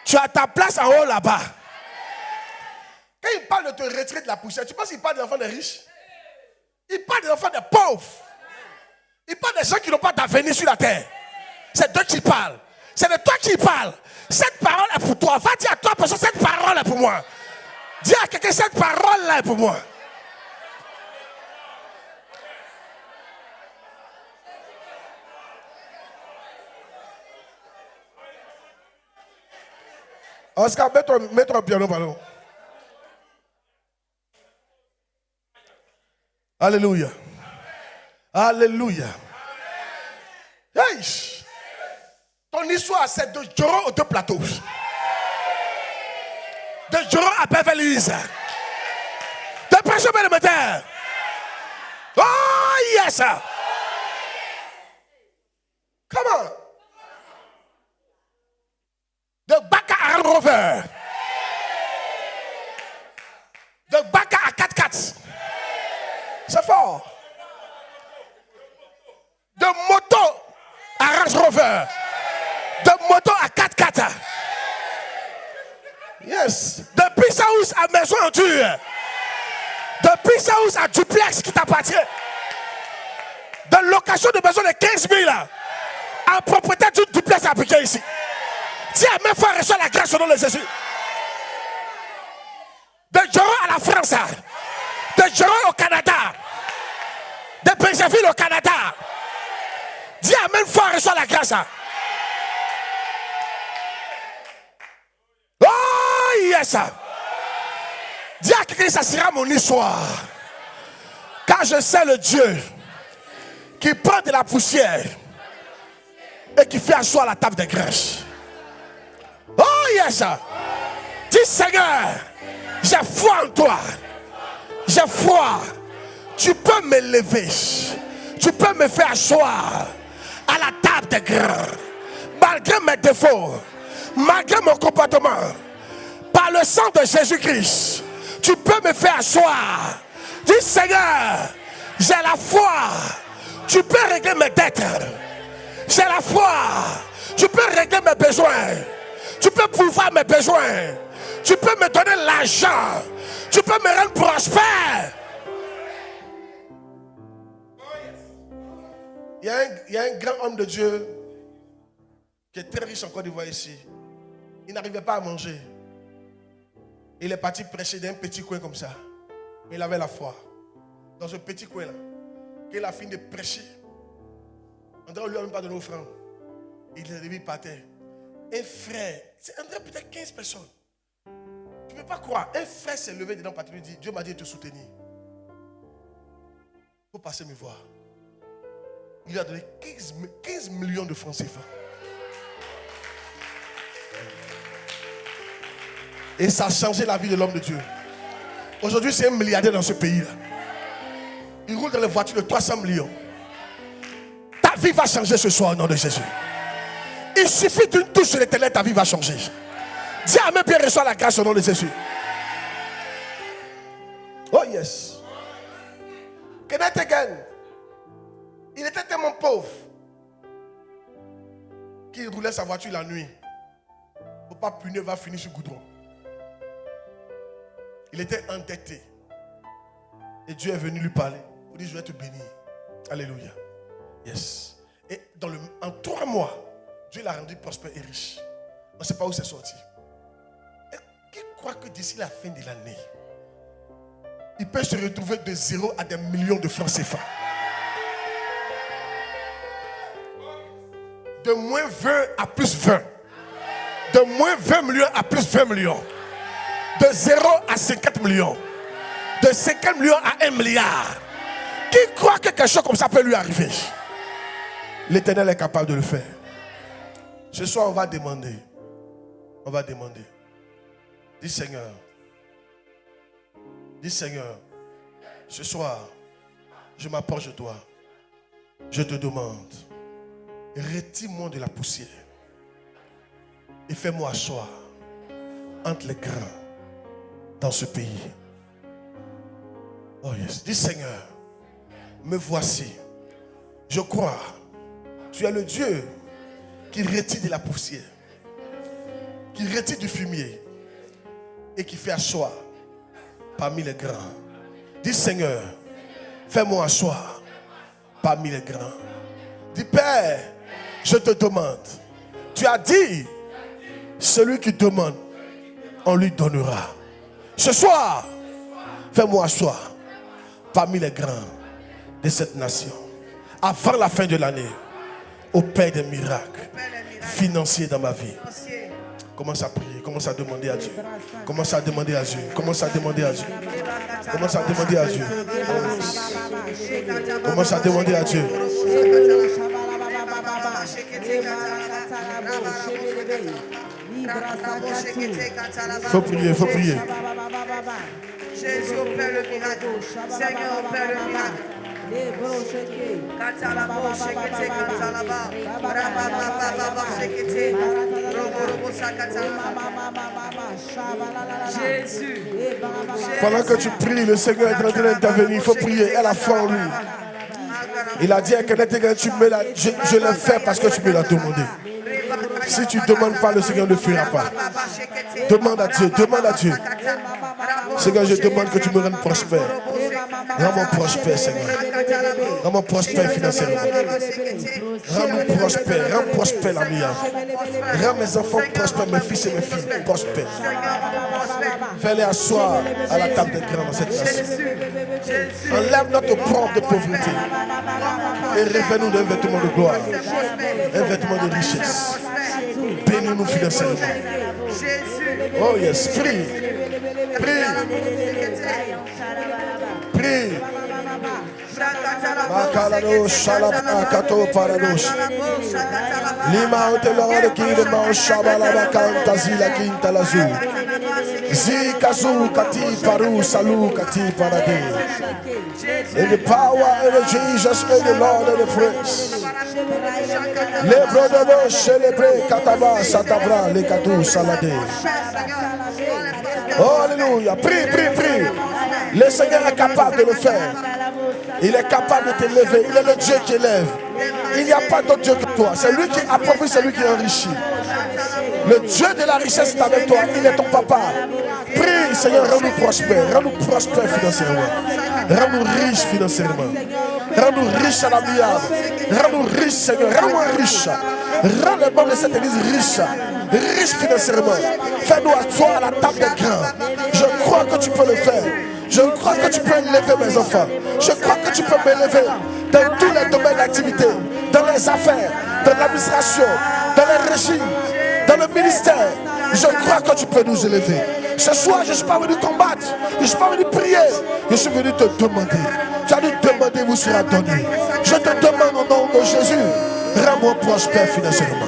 Tu as ta place en haut là-bas. Quand il parle de te retirer de la poussière, tu penses qu'il parle des enfants des riches? Il parle des enfants des pauvres. Il parle des gens qui n'ont pas d'avenir sur la terre. C'est d'eux qui parlent. C'est de toi qui parle. Cette parole est pour toi. Va dire à toi, parce que cette parole est pour moi. Dis à quelqu'un, cette parole-là est pour moi. Oscar, mets-toi au piano, pardon. Alléluia. Alléluia. Hey. Ton histoire, c'est de Joro aux 2 plateaux. De Joro à Beverly Hills. De Pression Bénémoteur. Oh yes. Come on. De Baka à Land Rover. De Baka à 4x4. C'est fort. De moto à Range Rover. De moto à 4x4. Yes. De pizza house à maison en dur. De pizza house à duplex qui t'appartient. de location de maison de 15 000 en propriété d'une duplex appliquée ici. Dis Amen, frère, reçois la grâce au nom de Jésus. De Joro à la France, de Joro au Canada, de Brazzaville au Canada. Dis Amen, frère, reçois la grâce. Oh yes. Dis à quelqu'un, ça sera mon histoire. Car je sais le Dieu qui prend de la poussière et qui fait asseoir la table des grâces. Oh yes. Dis Seigneur, j'ai foi en toi. J'ai foi. Tu peux me lever. Tu peux me faire asseoir à la table des grands. Malgré mes défauts, malgré mon comportement, par le sang de Jésus-Christ, tu peux me faire asseoir. Dis Seigneur, j'ai la foi. Tu peux régler mes dettes. J'ai la foi. Tu peux régler mes besoins. Tu peux pourvoir mes besoins. Tu peux me donner l'argent. Tu peux me rendre prospère. Il y a un grand homme de Dieu qui est très riche en Côte d'Ivoire ici. Il n'arrivait pas à manger. Il est parti prêcher dans un petit coin comme ça. Mais il avait la foi. Dans ce petit coin là. Qu'il a fini de prêcher. André lui a même pas donné offrande. Il est levé par terre. Un frère, c'est André peut-être 15 personnes. Tu ne peux pas croire. Un frère s'est levé dedans parce qu'il lui dit, Dieu m'a dit de te soutenir. Il faut passer me voir. Il lui a donné 15 millions de francs CFA. Et ça a changé la vie de l'homme de Dieu. Aujourd'hui, c'est un milliardaire dans ce pays-là. Il roule dans les voitures de 300 millions. Ta vie va changer ce soir au nom de Jésus. Il suffit d'une touche sur l'éternel, ta vie va changer. Dis Amen, bien reçois la grâce au nom de Jésus. Oh yes. Kenneth Hagin, il était tellement pauvre qu'il roulait sa voiture la nuit. Pour ne pas punir, va finir sur le goudron. Il était endetté. Et Dieu est venu lui parler. Il dit, je vais te bénir. Alléluia. Yes. Et en 3 mois, Dieu l'a rendu prospère et riche. On ne sait pas où c'est sorti. Et qui croit que d'ici la fin de l'année, il peut se retrouver de 0 à des millions de francs CFA? De moins 20 à plus 20. De moins 20 millions à plus 20 millions. De 0 à 50 millions. De 50 millions à 1 milliard. Qui croit que quelque chose comme ça peut lui arriver? L'Éternel est capable de le faire. Ce soir, on va demander. On va demander. Dis Seigneur. Dis Seigneur. Ce soir, je m'approche de toi. Je te demande. Retire-moi de la poussière. Et fais-moi asseoir entre les grains dans ce pays. Oh yes. Dis Seigneur, me voici. Je crois. Tu es le Dieu qui retire de la poussière, qui retire du fumier et qui fait asseoir parmi les grains. Dis Seigneur, fais-moi asseoir parmi les grains. Dis Père, je te demande. Tu as dit, celui qui demande, on lui donnera. Ce soir, fais-moi asseoir parmi les grains de cette nation. Avant la fin de l'année, au Père des miracles financiers dans ma vie. Commence à prier, commence à demander à Dieu. Commence à demander à Dieu. Commence à demander à Dieu. Commence à demander à Dieu. Commence à demander à Dieu. Faut prier, faut prier. Jésus opère le miracle. Seigneur opère le miracle. Jésus. Pendant que tu pries, le Seigneur est en train d'intervenir. Il faut prier. Elle a foi en lui. Il a dit à Kenneth, je l'ai fait parce que tu me l'as demandé. Si tu ne demandes pas, le Seigneur ne fuira pas. Demande à Dieu, demande à Dieu. Seigneur, je demande que tu me rendes prospère. Rends-moi prospère, Seigneur. Rends-moi prospère financièrement. Rends-nous prospère. Rends prospère la mienne. Rends mes enfants prospères, mes fils et mes filles prospères. Fais-les asseoir à la table des grands dans cette nation. Enlève notre propre de pauvreté et révèle-nous d'un vêtement de gloire, un vêtement de richesse. Bénis-nous financièrement. Oh yes, prie. Prie. Prie. Makalado shalabakato paradosh. Lima hotelora de kidema shabala kanta zila kinta lazu. Zikazu kati paru salu kati parade. In the power of Jesus and the Lord of the praise. Les brodos célébrer kataba satabra les katou salade. Oh alléluia, prie, prie, prie. Le Seigneur est capable de le faire. Il est capable de t'élever. Il est le Dieu qui élève. Il n'y a pas d'autre Dieu que toi. C'est lui qui appauvrit, c'est lui qui enrichit. Le Dieu de la richesse est avec toi. Il est ton papa. Prie, Seigneur, rends-nous prospères. Rends-nous prospères financièrement. Rends-nous riches financièrement. Rends-nous riches à la milliard. Rends-nous riches, Seigneur. Rends-moi riches. Rends les membres de cette église riches. Riches financièrement. Fais-nous asseoir à la table des grands. Je crois que tu peux le faire. Je crois que tu peux élever mes enfants. Je crois que tu peux m'élever dans tous les domaines d'activité, dans les affaires, dans l'administration, dans les régimes, dans le ministère. Je crois que tu peux nous élever. Ce soir, je ne suis pas venu combattre. Je ne suis pas venu prier. Je suis venu te demander. Tu as dit demander, vous sera donné. Je te demande au nom de Jésus. Rends-moi prospère financièrement.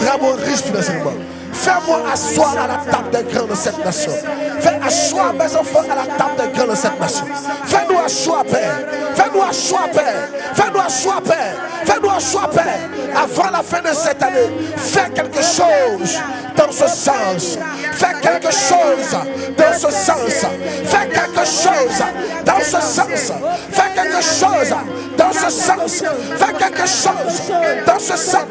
Rends-moi riche financièrement. Fais-moi asseoir à la table des grands de cette nation. Fais asseoir mes enfants à la table des grands de cette nation. Fais-nous asseoir, Père. Fais-nous asseoir, Père. Fais-nous asseoir, Père. Fais-nous asseoir, Père. Avant la fin de cette année, fais quelque chose dans ce sens. Fais quelque chose dans ce sens. Fais quelque chose dans ce sens. Fais quelque chose dans ce sens. Fais quelque chose dans ce sens.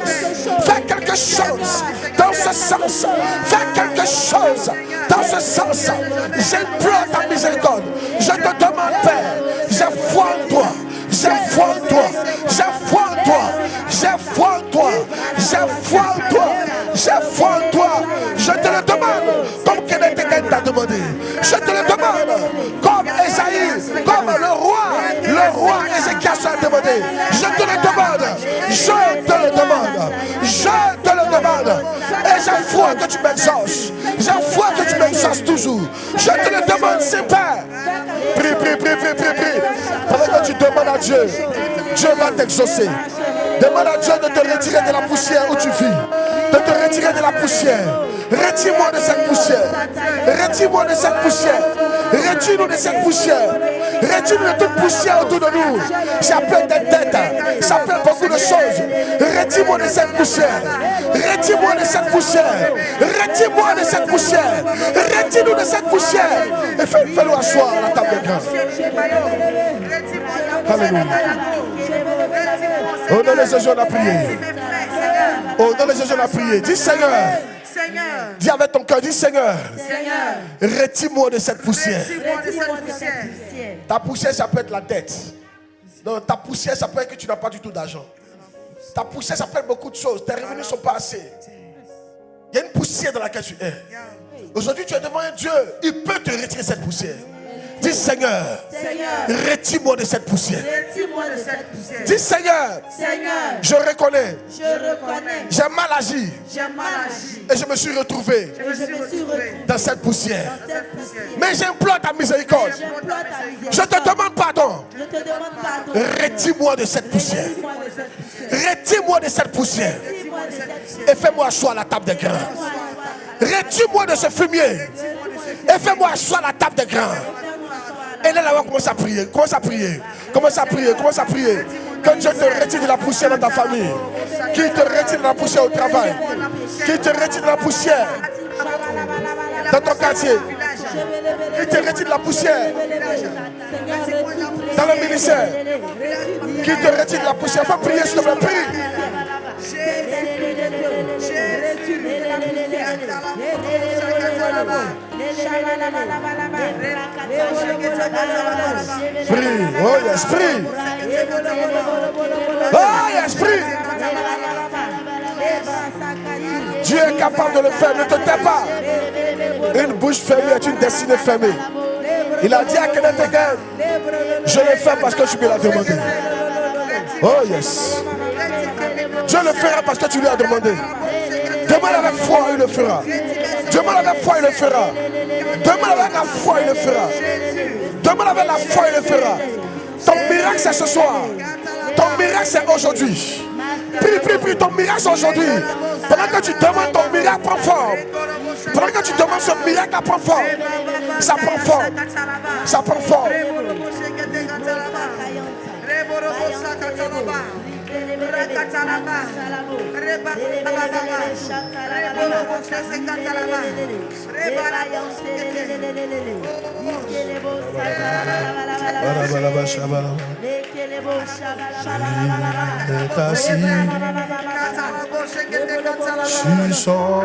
Fais quelque chose dans ce sens. Fais quelque chose dans ce sens. J'implore ta miséricorde. Je te demande, Père, j'ai foi en toi. J'ai foi en toi. J'ai foi en toi. J'ai foi en toi. J'ai foi en toi. J'ai foi en toi. Je te le demande comme Kénétéken t'a demandé. Je te le demande comme Esaïe, comme le roi Ézéchias t'a demandé. Je te le demande. Je te le demande. Je te le demande. Et j'ai foi que tu m'exauces. J'ai foi que tu m'exauces toujours. Je te le demande, c'est Père. Prie, prie, prie, prie, prie, prie. Pendant que tu demandes à Dieu, Dieu va t'exaucer. Demande à Dieu de te retirer de la poussière où tu vis. De te retirer de la poussière. Retire-moi de cette poussière. Retire-moi de cette poussière. Retire-nous de cette poussière. Retire-nous de toute poussière autour de nous. Ça peut être des têtes. Ça peut être beaucoup de choses. Retire-moi de cette poussière. Retire-moi de cette poussière. Retire-moi de cette poussière. Retire-nous de cette poussière. Et fais-nous asseoir à la table des grands. Alléluia. Oh, dans les Jésus, on a prié. Oh, dans les Jésus, on a prié. Dis Seigneur. Dis avec ton cœur, dis Seigneur, retire-moi de cette poussière. Ta poussière, ça peut être la dette. Donc, ta poussière, ça peut être que tu n'as pas du tout d'argent. Ta poussière, ça peut être beaucoup de choses. Tes revenus ne sont pas assez. Il y a une poussière dans laquelle tu es. Aujourd'hui, tu es devant un Dieu. Il peut te retirer cette poussière. Dis Seigneur, retire-moi de cette poussière. Dis Seigneur, je reconnais. J'ai mal agi. Et je me suis retrouvé dans cette poussière. Mais j'implore ta miséricorde. Je te demande pardon. Retire-moi de cette poussière. Retire-moi de cette poussière. Et fais-moi asseoir à la table des grands. Retire-moi de ce fumier. Et fais-moi asseoir à la table des grands. Et là, on commence à prier. Commence à prier. Commence à prier. Commence à prier. Que Dieu te retire de la poussière dans ta famille. Qu'il te retire de la poussière au travail. Qu'il te retire de la poussière dans ton quartier. Qu'il te retire de la poussière dans le ministère. Qu'il te retire de la poussière. Faut prier, s'il te plaît. Prie. Prie. Oh yes, prie. Oh yes, prie. Dieu est capable de le faire, ne te tais pas. Une bouche fermée est une destinée fermée. Il a dit à Kenneth Hagin, je le fais parce que tu me l'as demandé. Oh yes. Dieu le fera parce que tu lui as demandé. Demande avec foi, il le fera. Demande avec foi, il le fera. Demande avec la foi, il le fera. Demande avec la foi, il le fera. Ton miracle c'est ce soir. Ton miracle c'est aujourd'hui. Prie, prie, prie, ton miracle c'est aujourd'hui. Pendant que tu demandes, ton miracle prend forme. Pendant que tu demandes, ce miracle prend forme. Ça prend forme. Ça prend forme. Sur son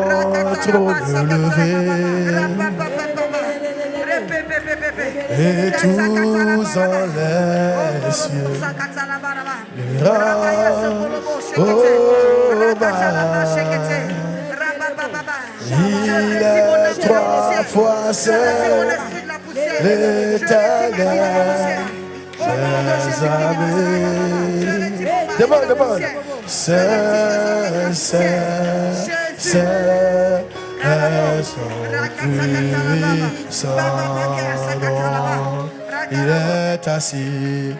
trône levé et tous en les cieux il est trois fois seul, l'Éternel, ses amis. Demande. C'est son puissant nom. Il est assis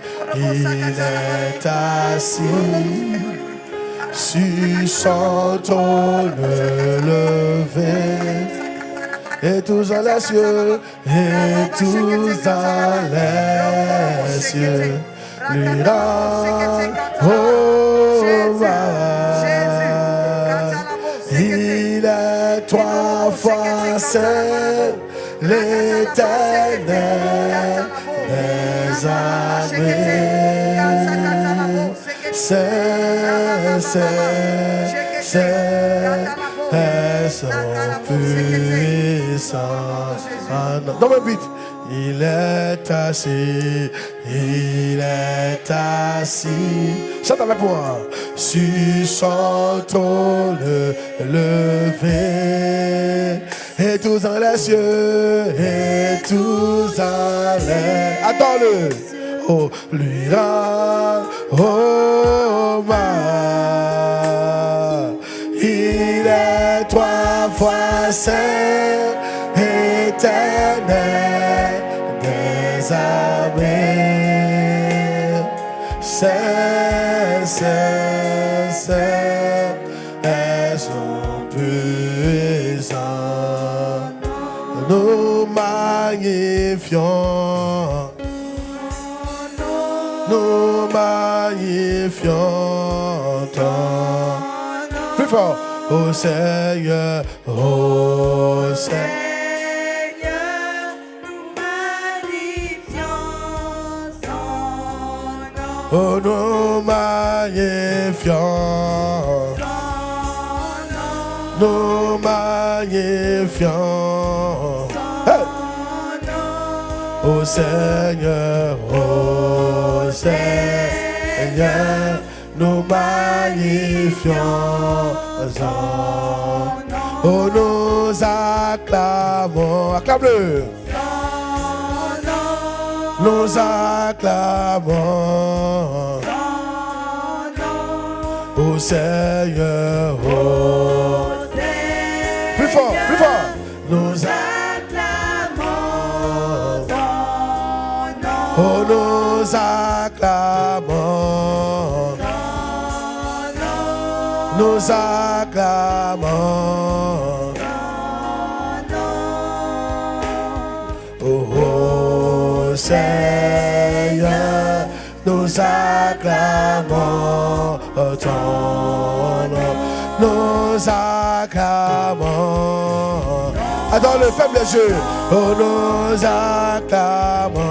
sur son trône levé, et tous dans les cieux, lui rendent hommage. Il est trois fois seul, l'Éternel des armées. C'est son puissant. Dans le beat. Il est assis. Chante avec moi. Sur son trône levé, et tous dans les cieux, et tous dans les... Attends-le. Oh, lui rend hommage. Il est trois fois saint, éternel des armées. C'est son puissant. Nous magnifions. Nous magnifions ton. Plus fort. Ô Seigneur, ô Seigneur, nous magnifions son nom. Oh, nous magnifions son nom. Nous magnifions hey. Ô Seigneur, nous magnifions son nom. Oh, nous acclamons, acclame-le. Nous acclamons ô Seigneur, plus fort, plus fort. Nous acclamons son nom. Oh, nous acclamons son nom. Nous acclamons son nom. Oh, Seigneur, nous acclamons ton nom. Nous acclamons. Attends, le ferme les yeux. Oh, nous acclamons.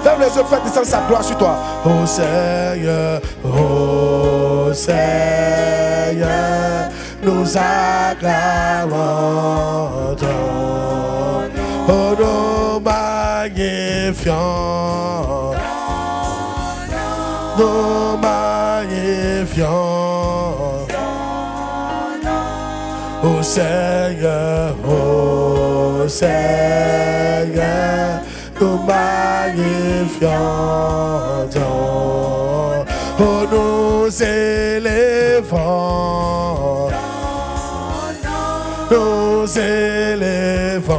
Ferme les yeux, fais descendre sa gloire sur toi. Oh Seigneur, nous acclamons ton nom. Oh, nous magnifions. Nous magnifions. Ô Seigneur, nous magnifions. Oh, nous élevons. Nous élevons.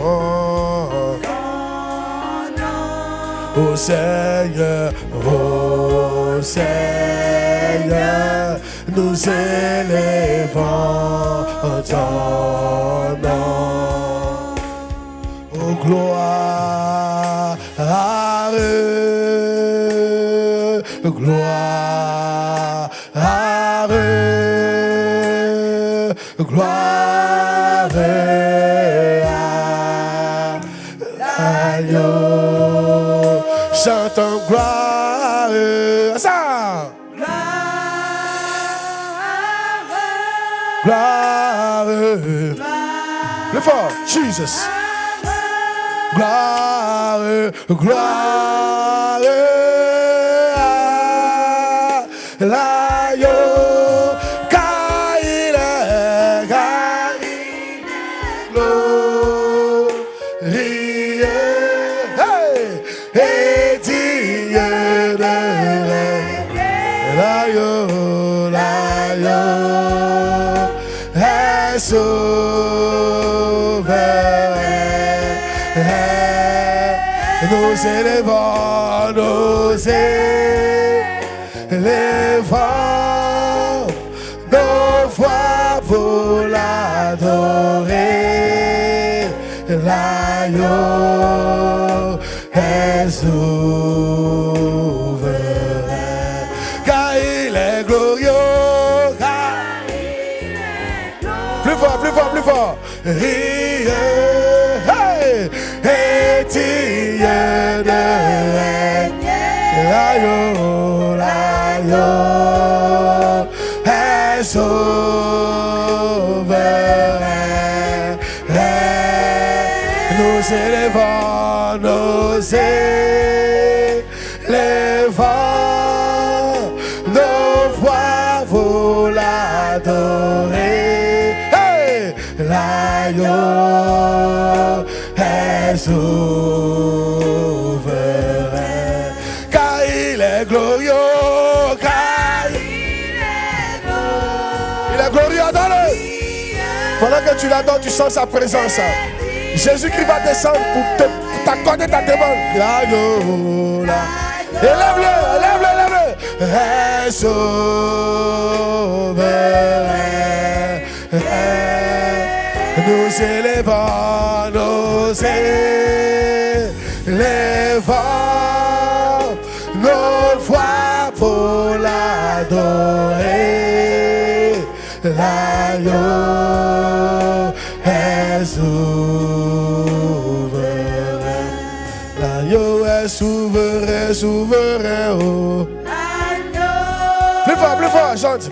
Ô Seigneur, nous élevons ton nom. Oh, gloire, gloire, gloire à l'agneau. Chantons gloire à ça. Gloire, le fort, Jesus. Gloire, gloire à l'agneau, car il est glorieux, et digne de l'agneau, l'agneau est souverain. Nous élevons, nos voix pour l'adorer. L'agneau est souverain, car il est glorieux. Plus fort, plus fort, plus fort. Et digne de régner. L'agneau, l'agneau est souverain. Nous élevons, nos voix pour l'adorer. L'agneau est souverain, car il est glorieux, car il est glorieux. Adore-le. Pendant que tu l'adores, tu sens sa présence. Jésus-Christ va descendre pour t'accorder ta demande. L'agneau, élève-le, élève-le, élève-le. Est souverain. Nous élevons, nos voix pour l'adorer. L'agneau est souverain. L'agneau est souverain, souverain. Oh. Plus fort, chante.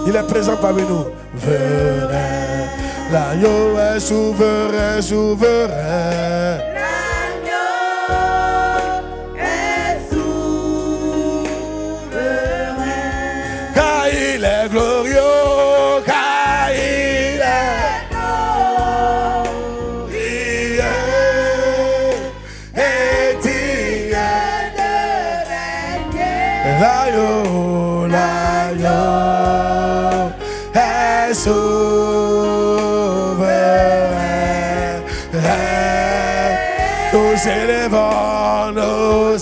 Il est présent parmi nous. Souverain. L'agneau est souverain, souverain. L'agneau est souverain. Car il est glorieux, car il est glorieux. Et digne de régner. L'agneau, l'agneau est souverain. Nous élevons, nos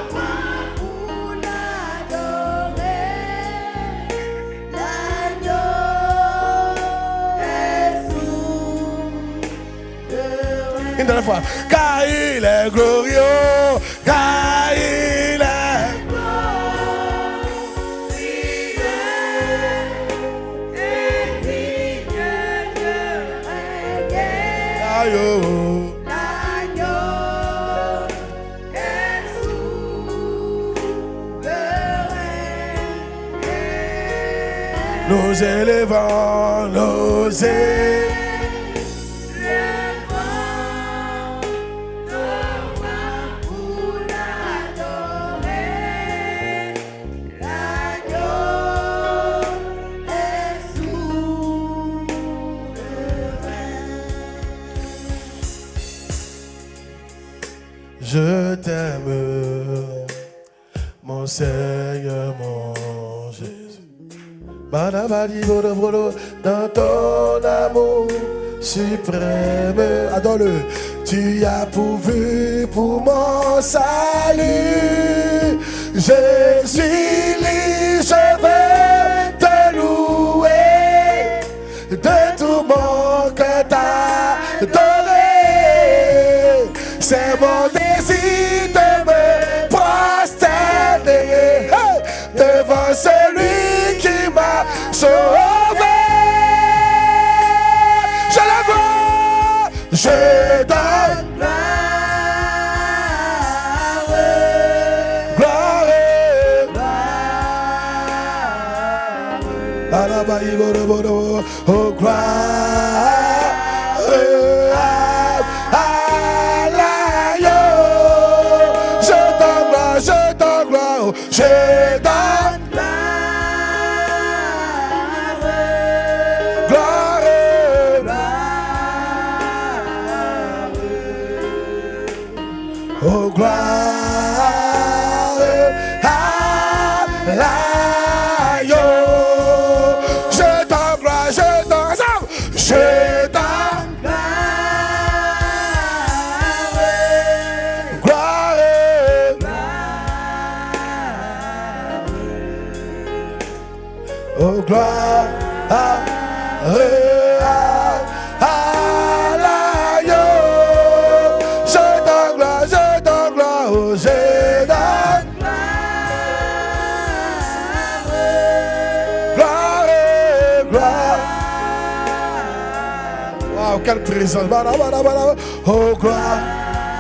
voix pour l'adorer. L'agneau est souverain. Une dernière fois. Car il est glorieux, car il est l'agneau est souverain. nous élevons, nous élevons. Je t'aime, mon Seigneur, mon Jésus. Dans ton amour suprême, adore-le. Tu as pourvu pour mon salut. Je suis libre, je veux te louer. De tout mon cœur t'adorer. C'est mon désir de me prosterner devant celui qui m'a sauvé. Je la vois, je donne gloire, oh gloire. Je donne gloire, oh gloire à l'agneau. Je donne gloire, je donne gloire. Oh gloire à l'agneau. Je donne gloire, oh je donne gloire. Wow, quelle présence. Oh gloire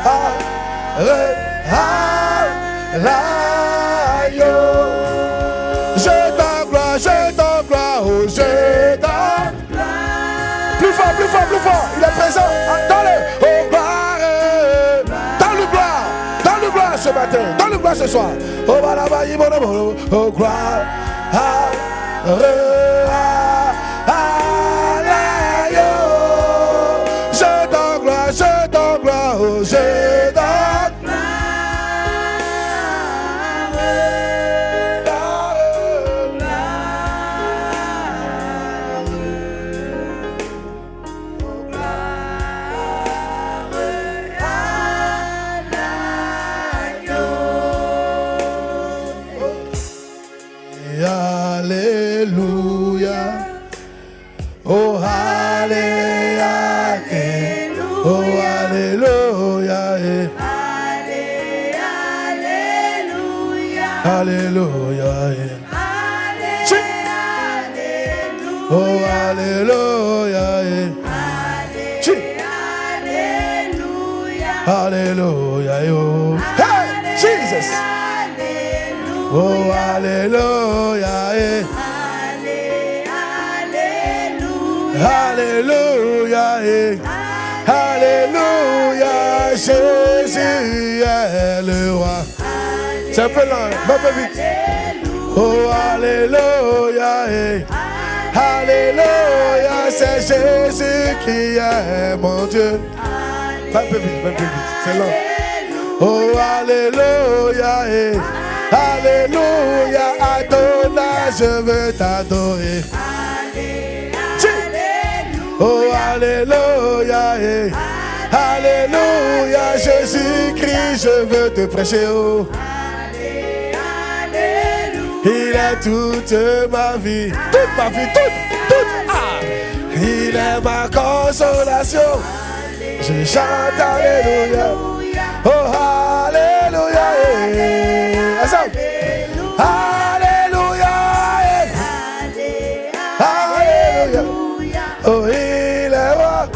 à l'agneau. Je donne gloire, oh je donne gloire. Plus fort, il est présent. Donne-le, oh gloire. Donne-le gloire ce matin, donne-le gloire ce soir. Oh gloire à l'agneau. Je donne gloire, oh je donne alléluia, oh alléluia, oh alléluia, alléluia, oh alléluia, alléluia, oh hey Jesus. Oh alléluia, alléluia, alléluia, Jésus est le roi. C'est un peu lent, un peu vite. Oh alléluia, alléluia, c'est Jésus qui est mon Dieu. Un peu vite, c'est lent. Oh alléluia, alléluia, Adonai, je veux t'adorer. Oh alléluia, alléluia, Jésus-Christ, je veux te prêcher. Oh. Il est toute ma vie, toute. Ah. Il est ma consolation. Je chante alléluia. Oh alléluia, alléluia, alléluia. Oh il est roi.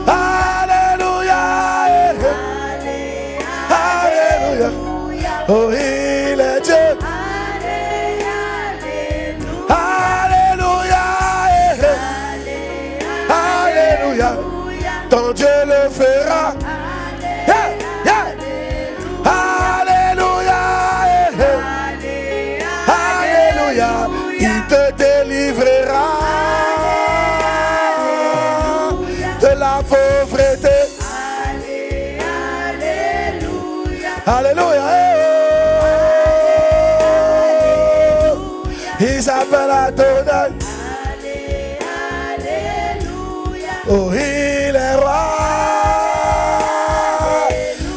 Alléluia, alléluia. Oh il est Dieu. Alléluia. Il s'appelle Adonai. Oh, il est roi.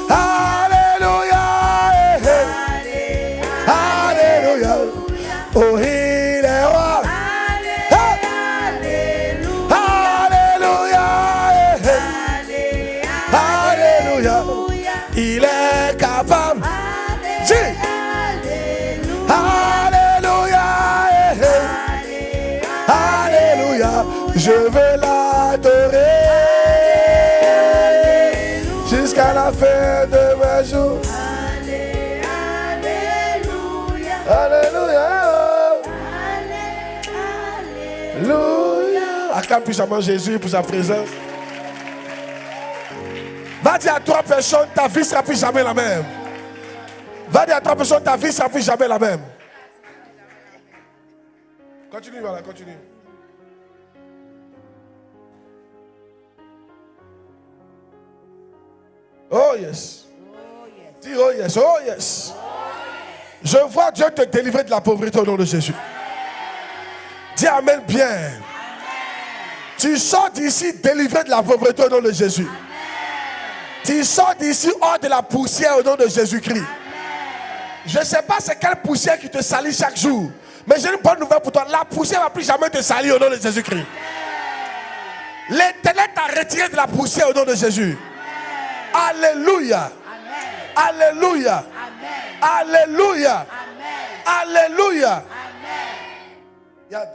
Alléluia. Alléluia. Oh, il est roi. Alléluia. Alléluia. Il est capable. Alléluia. Alléluia. Je veux l'adorer jusqu'à la fin de mes jours. Alléluia. Alléluia. Acclame puissamment Jésus pour sa présence. Va dire à 3 personnes, ta vie ne sera plus jamais la même. Va dire à 3 personnes, ta vie ne sera plus jamais la même. Continue, voilà, continue. Oh yes. Dis oh yes, oh yes. Je vois Dieu te délivrer de la pauvreté au nom de Jésus. Dis amen bien. Tu sors d'ici délivré de la pauvreté au nom de Jésus. Tu sors d'ici hors de la poussière au nom de Jésus-Christ. Je ne sais pas c'est quelle poussière qui te salit chaque jour. Mais j'ai une bonne nouvelle pour toi. La poussière ne va plus jamais te salir au nom de Jésus-Christ. L'Éternel t'a retiré de la poussière au nom de Jésus. Alléluia. Alléluia. Alléluia. Alléluia. Regarde.